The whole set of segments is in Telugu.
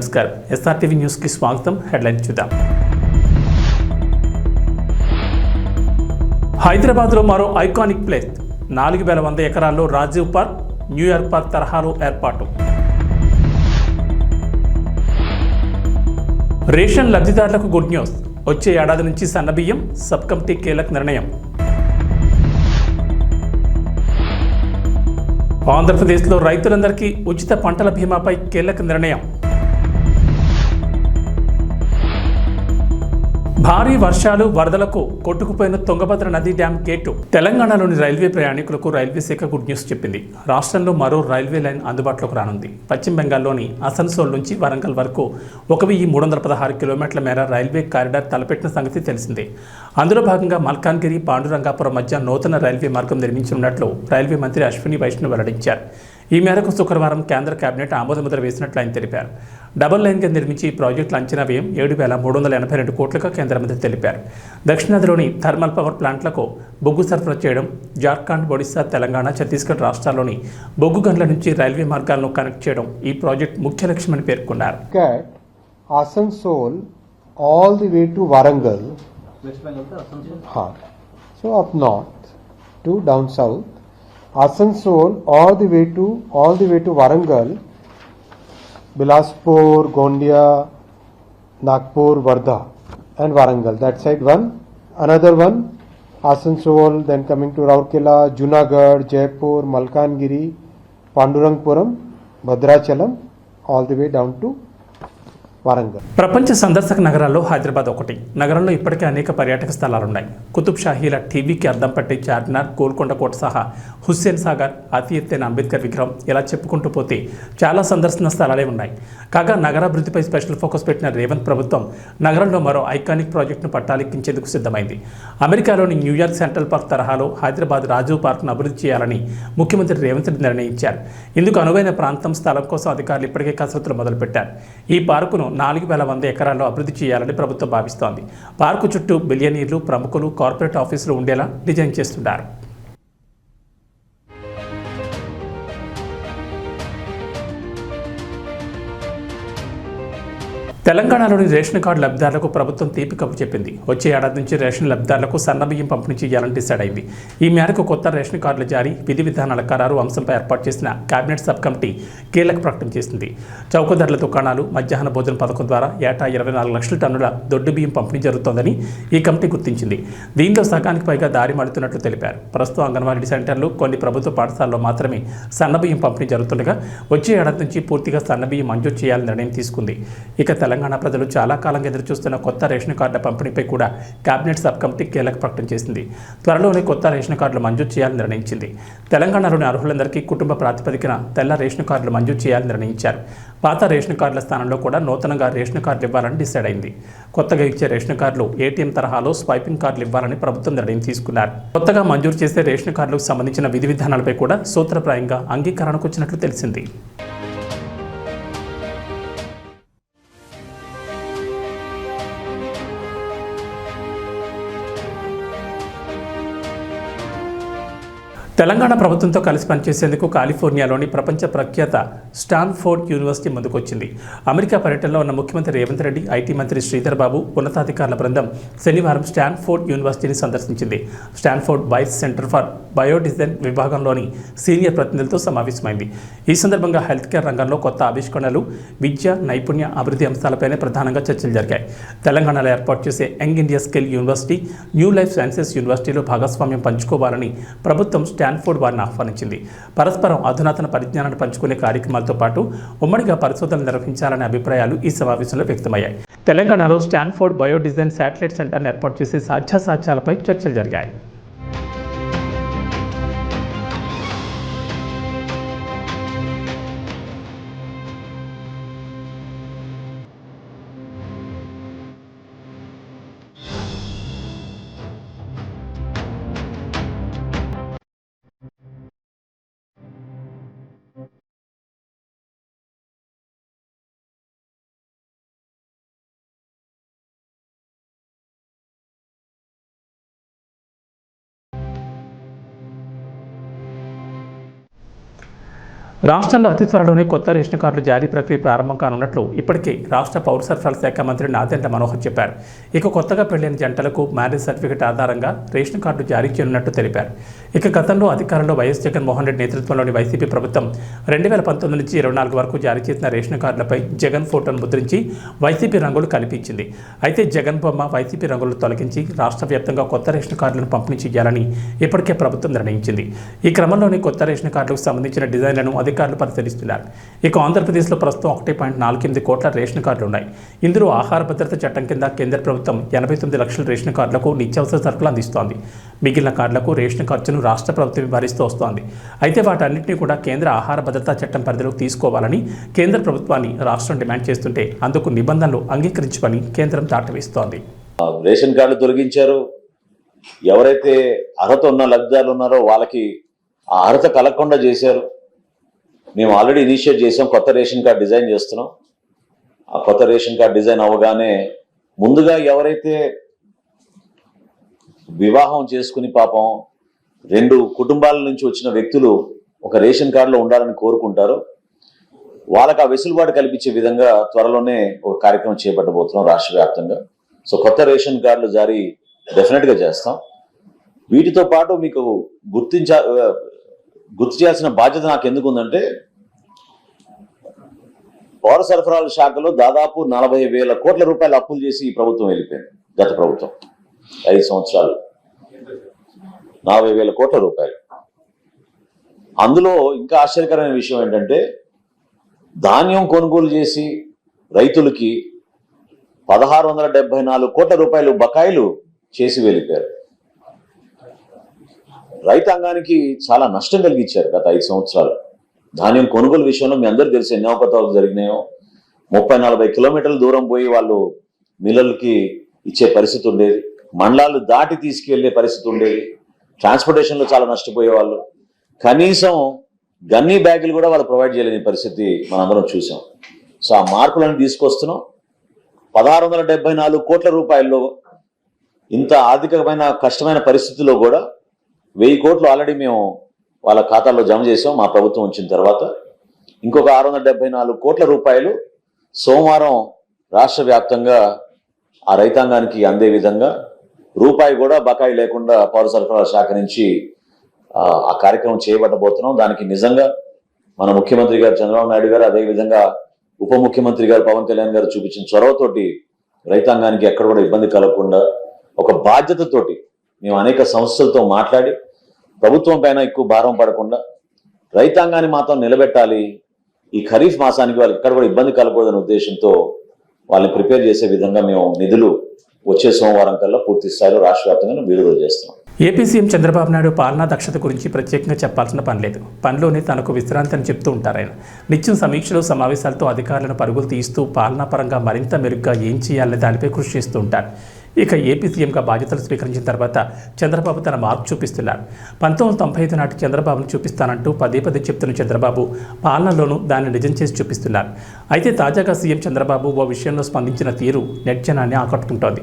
నమస్కారం. ఎస్ఆర్టీవీ న్యూస్ కి స్వాగతం. హెడ్లైన్ చూద్దాం. హైదరాబాద్లో మరో ఐకానిక్ ప్లేస్ 4100 ఎకరాల్లో రాజీవ్ పార్క్, న్యూయార్క్ పార్క్ తరహాలో ఏర్పాటు. రేషన్ లబ్ధిదారులకు గుడ్ న్యూస్. వచ్చే ఏడాది నుంచి సన్నబియ్యం సబ్ కమిటీ కీలక నిర్ణయం. ఆంధ్రప్రదేశ్లో రైతులందరికీ ఉచిత పంటల బీమాపై కీలక నిర్ణయం. భారీ వర్షాలు వరదలకు కొట్టుకుపోయిన తుంగభద్ర నది డ్యాం గేటు. తెలంగాణలోని రైల్వే ప్రయాణికులకు రైల్వే శాఖ గుడ్ న్యూస్ చెప్పింది. రాష్ట్రంలో మరో రైల్వే లైన్ అందుబాటులోకి రానుంది. పశ్చిమ బెంగాల్లోని అసన్సోల్ నుంచి వరంగల్ వరకు 1316 కిలోమీటర్ల మేర రైల్వే కారిడార్ తలపెట్టిన సంగతి తెలిసిందే. అందులో భాగంగా మల్కాన్గిరి పాండురంగాపురం మధ్య నూతన రైల్వే మార్గం నిర్మించనున్నట్లు రైల్వే మంత్రి అశ్విని వైష్ణవ్ వెల్లడించారు. ఈ మేరకు శుక్రవారం కేంద్ర కేబినెట్ ఆమోదముద్ర వేసినట్లు ఆయన తెలిపారు. డబుల్ లైన్గా నిర్మించి ఈ ప్రాజెక్టుల అంచనా వ్యయం 7,382 కోట్లుగా కేంద్ర మంత్రి తెలిపారు. దక్షిణాదిలోని థర్మల్ పవర్ ప్లాంట్లకు బొగ్గు సరఫరా చేయడం, జార్ఖండ్, ఒడిశా, తెలంగాణ, ఛత్తీస్గఢ్ రాష్ట్రాల్లోని బొగ్గు గనుల నుంచి రైల్వే మార్గాలను కనెక్ట్ చేయడం ఈ ప్రాజెక్టు ముఖ్య లక్ష్యమని పేర్కొన్నారు. Asansol all the way to Warangal, West Bengal to Asansol. So up north to down south, Asansol all the way to Warangal, Bilaspur, Gondia, Nagpur, Wardha and Warangal. That side one. Another one, Asansol, then coming to Rourkela, Junagadh, Jaipur, Malkangiri, Pandurangpuram, Bhadrachalam, all the way down to Warangal. ప్రపంచ సందర్శక నగరాల్లో హైదరాబాద్ ఒకటి. నగరంలో ఇప్పటికే అనేక పర్యాటక స్థలాలున్నాయి. కుతుబ్ షాహీల టీవీకి అద్దం పట్టి చార్మినార్, గోల్కొండ కోట సహా హుస్సేన్ సాగర్, అతి ఎత్తైన అంబేద్కర్ విగ్రహం, ఇలా చెప్పుకుంటూ పోతే చాలా సందర్శన స్థలాలే ఉన్నాయి. కాగా నగరాభివృద్ధిపై స్పెషల్ ఫోకస్ పెట్టిన రేవంత్ ప్రభుత్వం నగరంలో మరో ఐకానిక్ ప్రాజెక్టును పట్టాలెక్కించేందుకు సిద్ధమైంది. అమెరికాలోని న్యూయార్క్ సెంట్రల్ పార్క్ తరహాలో హైదరాబాద్ రాజీవ్ పార్క్ను అభివృద్ధి చేయాలని ముఖ్యమంత్రి రేవంత్ రెడ్డి నిర్ణయించారు. ఇందుకు అనువైన ప్రాంతం, స్థలం కోసం అధికారులు ఇప్పటికే కసరత్తులు మొదలుపెట్టారు. ఈ పార్కును 4100 ఎకరాల్లో అభివృద్ధి చేయాలని ప్రభుత్వం భావిస్తోంది. పార్కు చుట్టూ బిలియనీర్లు, ప్రముఖులు, కార్పొరేట్ ఆఫీసులు ఉండేలా డిజైన్ చేస్తున్నారు. తెలంగాణలోని రేషన్ కార్డు లబ్ధిదారులకు ప్రభుత్వం తీపి కబురు చెప్పింది. వచ్చే ఏడాది నుంచి రేషన్ లబ్ధిదారులకు సన్నబియ్యం పంపిణీ చేయాలని డిసైడ్ అయింది. ఈ మేరకు కొత్త రేషన్ కార్డుల జారీ, విధి విధానాల ఖరారు అంశంపై ఏర్పాటు చేసిన కేబినెట్ సబ్ కమిటీ కీలక ప్రకటన చేసింది. చౌక ధరల దుకాణాలు, మధ్యాహ్న భోజన పథకం ద్వారా ఏటా 24 లక్షల టన్నుల దొడ్డు బియ్యం పంపిణీ జరుగుతోందని ఈ కమిటీ గుర్తించింది. దీంతో సగానికి పైగా దారి మడుతున్నట్లు తెలిపారు. ప్రస్తుతం అంగన్వాడీ సెంటర్లు, కొన్ని ప్రభుత్వ పాఠశాలలో మాత్రమే సన్నబియ్యం పంపిణీ జరుగుతుండగా వచ్చే ఏడాది నుంచి పూర్తిగా సన్నబియ్యం మంజూరు చేయాలని నిర్ణయం తీసుకుంది. ఇక తెలంగాణ ప్రజలు చాలా కాలంగా ఎదురుచూస్తున్న కొత్త రేషన్ కార్డుల పంపిణీపై కూడా కేబినెట్ సబ్ కమిటీ కీలక ప్రకటన చేసింది. త్వరలోనే కొత్త రేషన్ కార్డులు మంజూరు చేయాలని నిర్ణయించింది. తెలంగాణలోని అర్హులందరికీ కుటుంబ ప్రాతిపదికన తెల్ల రేషన్ కార్డులు మంజూరు చేయాలని నిర్ణయించారు. పాత రేషన్ కార్డుల స్థానంలో కూడా నూతనంగా రేషన్ కార్డులు ఇవ్వాలని డిసైడ్ అయింది. కొత్తగా ఇచ్చే రేషన్ కార్డులు ఏటీఎం తరహాలో స్వైపింగ్ కార్డులు ఇవ్వాలని ప్రభుత్వం నిర్ణయం తీసుకున్నారు. కొత్తగా మంజూరు చేసే రేషన్ కార్డులకు సంబంధించిన విధి విధానాలపై కూడా సూత్రప్రాయంగా అంగీకారానికి వచ్చినట్లు తెలిసింది. తెలంగాణ ప్రభుత్వంతో కలిసి పనిచేసేందుకు కాలిఫోర్నియాలోని ప్రపంచ ప్రఖ్యాత స్టాన్ఫోర్డ్ యూనివర్సిటీ ముందుకొచ్చింది. అమెరికా పర్యటనలో ఉన్న ముఖ్యమంత్రి రేవంత్ రెడ్డి, ఐటీ మంత్రి శ్రీధర్ బాబు, ఉన్నతాధికారుల బృందం శనివారం స్టాన్ఫోర్డ్ యూనివర్సిటీని సందర్శించింది. స్టాన్ఫోర్డ్ వైస్ సెంటర్ ఫర్ బయోడిజైన్ విభాగంలోని సీనియర్ ప్రతినిధులతో సమావేశమైంది. ఈ సందర్భంగా హెల్త్ కేర్ రంగంలో కొత్త ఆవిష్కరణలు, విద్య, నైపుణ్య అభివృద్ధి అంశాలపైనే ప్రధానంగా చర్చలు జరిగాయి. తెలంగాణలో ఏర్పాటు చేసే young India skill university, new life sciences యూనివర్సిటీలో భాగస్వామ్యం పంచుకోవాలని ప్రభుత్వం స్టాన్ఫోర్డ్ వారిని ఆహ్వానించింది. పరస్పరం అధునాతన పరిజ్ఞానాన్ని పంచుకునే కార్యక్రమాలతో పాటు ఉమ్మడిగా పరిశోధనలు నిర్వహించాలనే అభిప్రాయాలు ఈ సమావేశంలో వ్యక్తమయ్యాయి. తెలంగాణలో స్టాన్ఫోర్డ్ బయోడిజైన్ శాటిలైట్ సెంటర్ను ఏర్పాటు చేసే సాధ్యాసాధ్యాలపై చర్చలు జరిగాయి. రాష్ట్రంలో అతి త్వరలోనే కొత్త రేషన్ కార్డుల జారీ ప్రక్రియ ప్రారంభం కానున్నట్లు ఇప్పటికే రాష్ట్ర పౌర సరఫరాల శాఖ మంత్రి నాదెండ్ల మనోహర్ చెప్పారు. ఇక కొత్తగా పెళ్లైన జంటలకు మ్యారేజ్ సర్టిఫికెట్ ఆధారంగా రేషన్ కార్డు జారీ చేయనున్నట్టు తెలిపారు. ఇక గతంలో అధికారంలో వైఎస్ జగన్మోహన్ రెడ్డి నేతృత్వంలోని వైసీపీ ప్రభుత్వం 2019 నుంచి 24 వరకు జారీ చేసిన రేషన్ కార్డులపై జగన్ ఫోటోను ముద్రించి వైసీపీ రంగులు కల్పించింది. అయితే జగన్ బొమ్మ వైసీపీ రంగులు తొలగించి రాష్ట్ర వ్యాప్తంగా కొత్త రేషన్ కార్డులను పంపిణీ చేయాలని ఇప్పటికే ప్రభుత్వం నిర్ణయించింది. ఈ క్రమంలోనే కొత్త రేషన్ కార్డులకు సంబంధించిన డిజైన్లను అధికారులు పరిశీలిస్తున్నారు. ఇక ఆంధ్రప్రదేశ్లో ప్రస్తుతం 1.48 కోట్ల రేషన్ కార్డులు ఉన్నాయి. ఇందులో ఆహార భద్రత చట్టం కింద కేంద్ర ప్రభుత్వం 89 లక్షల రేషన్ కార్డులకు నిత్యావసర సరుకులు అందిస్తోంది. మిగిలిన కార్డులకు రేషన్ ఖర్చును రాష్ట్ర ప్రభుత్వం భరిస్తూ వస్తోంది. అయితే వాటన్నింటినీ కూడా కేంద్ర ఆహార భద్రతా చట్టం పరిధిలోకి తీసుకోవాలని కేంద్ర ప్రభుత్వాన్ని రాష్ట్రం డిమాండ్ చేస్తుంటే అందుకు నిబంధనలు అంగీకరించమని కేంద్రం దాటవేస్తోంది. రేషన్ కార్డులు తొలగించారు. ఎవరైతే అర్హత ఉన్న లబ్ధిదారులు ఉన్నారో వాళ్ళకి ఆ అర్హత కలగకుండా చేశారు. మేము ఆల్రెడీ ఇనిషియేట్ చేసాం, కొత్త రేషన్ కార్డు డిజైన్ చేస్తున్నాం. ఆ కొత్త రేషన్ కార్డు డిజైన్ అవ్వగానే ముందుగా ఎవరైతే వివాహం చేసుకుని పాపం 2 కుటుంబాల నుంచి వచ్చిన వ్యక్తులు ఒక రేషన్ కార్డులో ఉండాలని కోరుకుంటారో వాళ్ళకి ఆ వెసులుబాటు కల్పించే విధంగా త్వరలోనే ఒక కార్యక్రమం చేపట్టబోతున్నాం రాష్ట్ర వ్యాప్తంగా. సో కొత్త రేషన్ కార్డులు జారీ డెఫినెట్గా చేస్తాం. వీటితో పాటు మీకు గుర్తు చేయాల్సిన బాధ్యత నాకు ఎందుకు ఉందంటే, పౌర సరఫరాల శాఖలో దాదాపు 40,000 కోట్ల రూపాయలు అప్పులు చేసి ఈ ప్రభుత్వం వెళ్ళిపోయింది. గత ప్రభుత్వం 5 సంవత్సరాలు 40,000 కోట్ల రూపాయలు. అందులో ఇంకా ఆశ్చర్యకరమైన విషయం ఏంటంటే, ధాన్యం కొనుగోలు చేసి రైతులకి 1,674 కోట్ల రూపాయలు బకాయిలు చేసి వెళ్ళిపోయారు. రైతాంగానికి చాలా నష్టం కలిగించారు గత 5 సంవత్సరాలు. ధాన్యం కొనుగోలు విషయంలో మీ అందరూ తెలిసి ఎన్ని అవకతవకలు జరిగినాయో. 30-40 కిలోమీటర్ల దూరం పోయి వాళ్ళు మిల్లర్లకి ఇచ్చే పరిస్థితి ఉండేది. మండలాలు దాటి తీసుకెళ్లే పరిస్థితి ఉండేది. ట్రాన్స్పోర్టేషన్లో చాలా నష్టపోయేవాళ్ళు. కనీసం గన్నీ బ్యాగులు కూడా వాళ్ళు ప్రొవైడ్ చేయలేని పరిస్థితి మనందరం చూసాం. సో ఆ మార్పులను తీసుకొస్తున్నాం. 1,674 కోట్ల రూపాయల్లో ఇంత ఆర్థికమైన కష్టమైన పరిస్థితుల్లో కూడా 1000 కోట్లు ఆల్రెడీ మేము వాళ్ళ ఖాతాల్లో జమ చేసాం మా ప్రభుత్వం వచ్చిన తర్వాత. ఇంకొక 674 కోట్ల రూపాయలు సోమవారం రాష్ట్ర వ్యాప్తంగా ఆ రైతాంగానికి అందే విధంగా రూపాయి కూడా బకాయి లేకుండా పౌర సరఫరాల శాఖ నుంచి ఆ కార్యక్రమం చేయబట్టబోతున్నాం. దానికి నిజంగా మన ముఖ్యమంత్రి గారు చంద్రబాబు నాయుడు గారు, అదేవిధంగా ఉప ముఖ్యమంత్రి గారు పవన్ కళ్యాణ్ గారు చూపించిన చొరవతోటి రైతాంగానికి ఎక్కడ కూడా ఇబ్బంది కలగకుండా ఒక బాధ్యతతోటి మేము అనేక సంస్థలతో మాట్లాడి ప్రభుత్వం పైన ఎక్కువ భారం పడకుండా రైతాంగాన్ని మాత్రం నిలబెట్టాలి. ఈ ఖరీఫ్ మాసానికి వాళ్ళకి ఎక్కడ కూడా ఇబ్బంది కలగకూడదనే ఉద్దేశంతో వాళ్ళని ప్రిపేర్ చేసే విధంగా మేము నిధులు వచ్చే సోమవారం కల్లా పూర్తి స్థాయిలో రాష్ట్ర వ్యాప్తంగా విడుదల చేస్తున్నాం. ఏపీ సీఎం చంద్రబాబు నాయుడు పాలనా దక్షత గురించి ప్రత్యేకంగా చెప్పాల్సిన పని లేదు. పనిలోనే తనకు విశ్రాంతి అని చెప్తూ ఉంటారు ఆయన. నిత్యం సమీక్షలు సమావేశాలతో అధికారులను పరుగులు తీస్తూ పాలనా పరంగా మరింత మెరుగ్గా ఏం చేయాలనే దానిపై కృషి చేస్తూ ఉంటారు. ఇక ఏపీ సీఎంగా బాధ్యతలు స్వీకరించిన తర్వాత చంద్రబాబు తన మార్పు చూపిస్తున్నారు. 1995 నాటి చంద్రబాబును చూపిస్తానంటూ పదే చెప్తున్న చంద్రబాబు పాలనలోనూ దాన్ని నిజం చేసి చూపిస్తున్నారు. అయితే తాజాగా సీఎం చంద్రబాబు ఓ విషయంలో స్పందించిన తీరు నెట్ జనాన్ని ఆకట్టుకుంటోంది.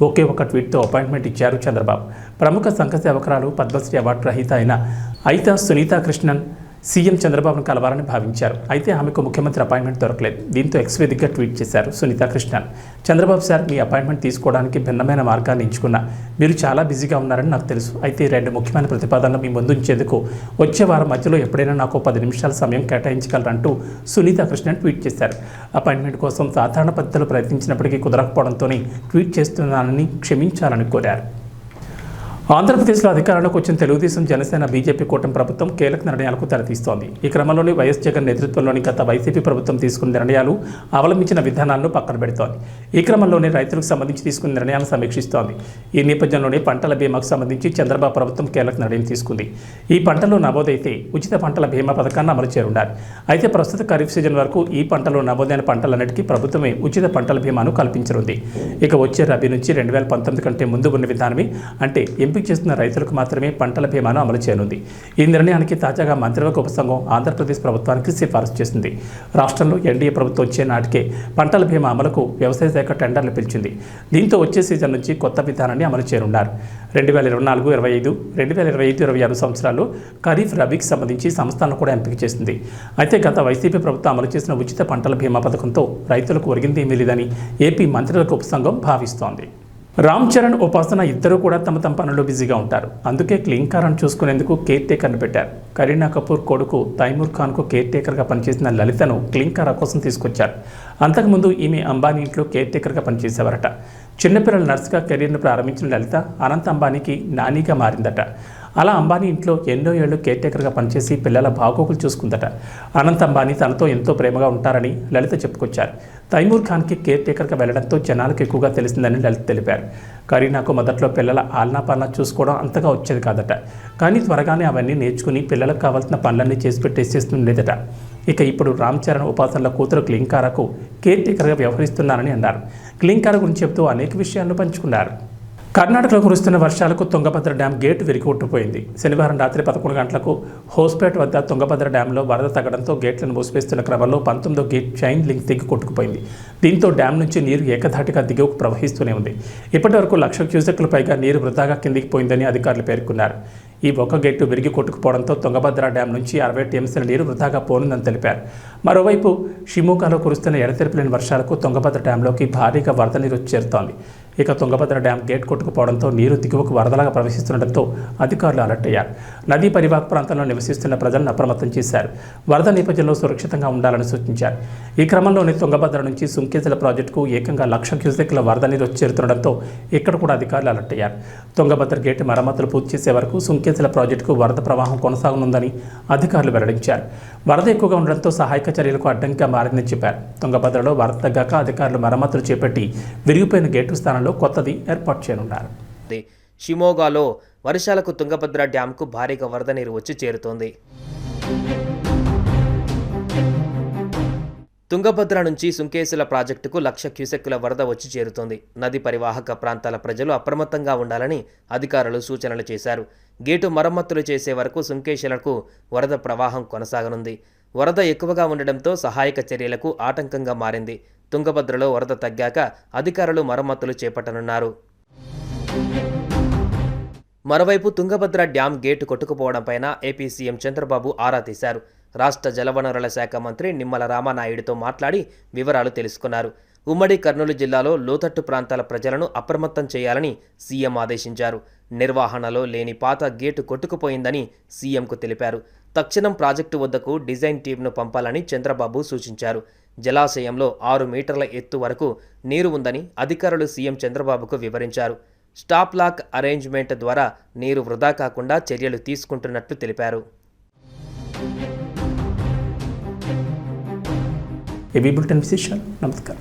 ఒకే ఒక ట్వీట్తో అపాయింట్మెంట్ ఇచ్చారు చంద్రబాబు. ప్రముఖ సంఘ సేవకురాలు పద్మశ్రీ అవార్డు రహిత అయిన అయితా సునీతా కృష్ణన్ సీఎం చంద్రబాబును కలవాలని భావించారు. అయితే ఆమెకు ముఖ్యమంత్రి అపాయింట్మెంట్ దొరకలేదు. దీంతో ఎక్స్వేదిగ్గా ట్వీట్ చేశారు సునీతా కృష్ణన్. చంద్రబాబు సార్, మీ అపాయింట్మెంట్ తీసుకోవడానికి భిన్నమైన మార్గాన్ని ఎంచుకున్నా. మీరు చాలా బిజీగా ఉన్నారని నాకు తెలుసు. అయితే 2 ముఖ్యమైన ప్రతిపాదనలు మీ ముందు ఉంచేందుకు వచ్చే వారం మధ్యలో ఎప్పుడైనా నాకు 10 నిమిషాల సమయం కేటాయించగలరంటూ సునీతా కృష్ణన్ ట్వీట్ చేశారు. అపాయింట్మెంట్ కోసం సాధారణ పద్ధతిలో ప్రయత్నించినప్పటికీ కుదరకపోవడంతోనే ట్వీట్ చేస్తున్నానని క్షమించాలని కోరారు. ఆంధ్రప్రదేశ్లో అధికారంలోకి వచ్చిన తెలుగుదేశం, జనసేన, బీజేపీ కూటమి ప్రభుత్వం కీలక నిర్ణయాలకు తెరతీస్తోంది. ఈ క్రమంలోనే వైఎస్ జగన్ నేతృత్వంలోని గత వైసీపీ ప్రభుత్వం తీసుకున్న నిర్ణయాలు, అవలంబించిన విధానాలను పక్కన పెడుతోంది. ఈ క్రమంలోనే రైతులకు సంబంధించి తీసుకున్న నిర్ణయాలను సమీక్షిస్తోంది. ఈ నేపథ్యంలోనే పంటల బీమాకు సంబంధించి చంద్రబాబు ప్రభుత్వం కీలక నిర్ణయం తీసుకుంది. ఈ పంటలో నమోదైతే ఉచిత పంటల బీమా పథకాన్ని అమలు చేరుండాలి. అయితే ప్రస్తుత ఖరీఫ్ సీజన్ వరకు ఈ పంటలో నమోదైన పంటలన్నిటికీ ప్రభుత్వమే ఉచిత పంటల బీమాను కల్పించనుంది. ఇక వచ్చే రబీ నుంచి 2019 కంటే ముందు ఉన్న విధానమే, అంటే ఎంపిక ఎంపిక చేస్తున్న రైతులకు మాత్రమే పంటల బీమాను అమలు చేయనుంది. ఈ నిర్ణయానికి తాజాగా మంత్రివర్గ ఉపసంఘం ఆంధ్రప్రదేశ్ ప్రభుత్వానికి సిఫారసు చేసింది. రాష్ట్రంలో ఎన్డీఏ ప్రభుత్వం వచ్చే నాటికే పంటల బీమా అమలుకు వ్యవసాయ శాఖ టెండర్లు పిలిచింది. దీంతో వచ్చే సీజన్ నుంచి కొత్త విధానాన్ని అమలు చేయనున్నారు. 2024-25, 2025-26 సంవత్సరాల్లో ఖరీఫ్, రబీకి సంబంధించి సంస్థలను కూడా ఎంపిక చేసింది. అయితే గత వైసీపీ ప్రభుత్వం అమలు చేసిన ఉచిత పంటల బీమా పథకంతో రైతులకు ఒరిగిందేమీ లేదని ఏపీ మంత్రివర్గ ఉపసంఘం భావిస్తోంది. రామ్ చరణ్, ఉపాసన ఇద్దరూ కూడా తమ పనుల్లో బిజీగా ఉంటారు. అందుకే క్లీన్ కార్ అని చూసుకునేందుకు కేర్ టేకర్ను పెట్టారు. కరీనా కపూర్ కొడుకు తైమూర్ ఖాన్కు కేర్ టేకర్గా పనిచేసిన లలితను క్లీన్ కార్ కోసం తీసుకొచ్చారు. అంతకుముందు ఈమె అంబానీ ఇంట్లో కేర్ టేకర్గా పనిచేసేవారట. చిన్నపిల్లల నర్సుగా కెరీర్ను ప్రారంభించిన లలిత అనంత్ అంబానీకి నానీగా మారిందట. అలా అంబానీ ఇంట్లో ఎన్నో ఏళ్లు కేర్ టేకర్గా పనిచేసి పిల్లల బాగోగులు చూసుకుందట. అనంత్ అంబానీ తనతో ఎంతో ప్రేమగా ఉంటారని లలిత చెప్పుకొచ్చారు. తైమూర్ ఖాన్కి కేర్ టేకర్గా వెళ్లడంతో జనాలకు ఎక్కువగా తెలిసిందని లలిత తెలిపారు. కరీనాకు మొదట్లో పిల్లల ఆలనా పాలనా చూసుకోవడం అంతగా వచ్చేది కాదట. కానీ త్వరగానే అవన్నీ నేర్చుకుని పిల్లలకు కావాల్సిన పనులన్నీ చేసి పెట్టేసేస్తుండేదట. ఇక ఇప్పుడు రామ్ చరణ్, ఉపాసనల కూతురు క్లింకారాకు కేర్ టేకర్గా వ్యవహరిస్తున్నారని అన్నారు. క్లింకారా గురించి చెబుతూ అనేక విషయాలను పంచుకున్నారు. కర్ణాటకలో కురుస్తున్న వర్షాలకు తుంగభద్ర డ్యాం గేటు విరిగికొట్టుపోయింది. శనివారం రాత్రి 11 గంటలకు హోస్పేట్ వద్ద తుంగభద్ర డ్యాంలో వరద తగ్గడంతో గేట్లను మూసివేస్తున్న క్రమంలో 19వ గేట్ చైన్ లింక్ తెగి కొట్టుకుపోయింది. దీంతో డ్యాం నుంచి నీరు ఏకధాటిగా దిగువకు ప్రవహిస్తూనే ఉంది. ఇప్పటివరకు 1,00,000 క్యూసెక్ల పైగా నీరు వృధాగా కిందికి పోయిందని అధికారులు పేర్కొన్నారు. ఈ ఒక్క గేటు విరిగి కొట్టుకుపోవడంతో తుంగభద్ర డ్యాం నుంచి 60 టీఎంసీల నీరు వృధాగా పోనుందని తెలిపారు. మరోవైపు షిమోగాలో కురుస్తున్న ఎడతెరిపిలేని వర్షాలకు తుంగభద్ర డ్యాంలోకి భారీగా వరద నీరు వచ్చి చేరుతోంది. ఇక తుంగభద్ర డ్యాం గేట్ కొట్టుకుపోవడంతో నీరు దిగువకు వరదలాగా ప్రవహిస్తుండటంతో అధికారులు అలర్ట్ అయ్యారు. నదీ పరివాహక ప్రాంతంలో నివసిస్తున్న ప్రజలను అప్రమత్తం చేశారు. వరద నేపథ్యంలో సురక్షితంగా ఉండాలని సూచించారు. ఈ క్రమంలోనే తుంగభద్ర నుంచి సుంకేజల ప్రాజెక్టుకు ఏకంగా 1,00,000 క్యూసెక్ల వరద నీరు వచ్చి చేరుతుండటంతో ఇక్కడ కూడా అధికారులు అలర్ట్ అయ్యారు. తుంగభద్ర గేటు మరమ్మతులు పూర్తి చేసే వరకు సుంకేజల ప్రాజెక్టుకు వరద ప్రవాహం కొనసాగనుందని అధికారులు వెల్లడించారు. వరద ఎక్కువగా ఉండడంతో సహాయక చర్యలకు అడ్డంకిగా మారిందని చెప్పారు. తుంగభద్రలో వరద తగ్గాక అధికారులు మరమ్మతులు చేపట్టి విరిగిపోయిన గేటు స్థానంలో కొత్తది ఏర్పాటు చేయనున్నారు. షిమోగాలో వర్షాలకు తుంగభద్ర డ్యాంకు భారీగా వరద నీరు వచ్చి చేరుతోంది. తుంగభద్ర నుంచి సుంకేసుల ప్రాజెక్టుకు 1,00,000 క్యూసెక్కుల వరద వచ్చి చేరుతోంది. నది పరివాహక ప్రాంతాల ప్రజలు అప్రమత్తంగా ఉండాలని అధికారులు సూచనలు చేశారు. గేటు మరమ్మతులు చేసే వరకు సుంకేసులకు వరద ప్రవాహం కొనసాగనుంది. వరద ఎక్కువగా ఉండడంతో సహాయక చర్యలకు ఆటంకంగా మారింది. తుంగభద్రలో వరద తగ్గాక అధికారులు మరమ్మతులు చేపట్టనున్నారు. మరోవైపు తుంగభద్ర డ్యాం గేటు కొట్టుకుపోవడంపైన ఏపీ సీఎం చంద్రబాబు ఆరా తీశారు. రాష్ట్ర జలవనరుల శాఖ మంత్రి నిమ్మల రామానాయుడుతో మాట్లాడి వివరాలు తెలుసుకున్నారు. ఉమ్మడి కర్నూలు జిల్లాలో లోతట్టు ప్రాంతాల ప్రజలను అప్రమత్తం చేయాలని సీఎం ఆదేశించారు. నిర్వహణలో లేని పాత గేటు కొట్టుకుపోయిందని సీఎంకు తెలిపారు. తక్షణం ప్రాజెక్టు వద్దకు డిజైన్ టీంను పంపాలని చంద్రబాబు సూచించారు. జలాశయంలో 6 మీటర్ల ఎత్తు వరకు నీరు ఉందని అధికారులు సీఎం చంద్రబాబుకు వివరించారు. స్టాప్ లాక్ అరేంజ్మెంట్ ద్వారా నీరు వృధా కాకుండా చర్యలు తీసుకుంటున్నట్లు తెలిపారు. ఏబీ బులెటిన్ విశేషాలు. నమస్కారం.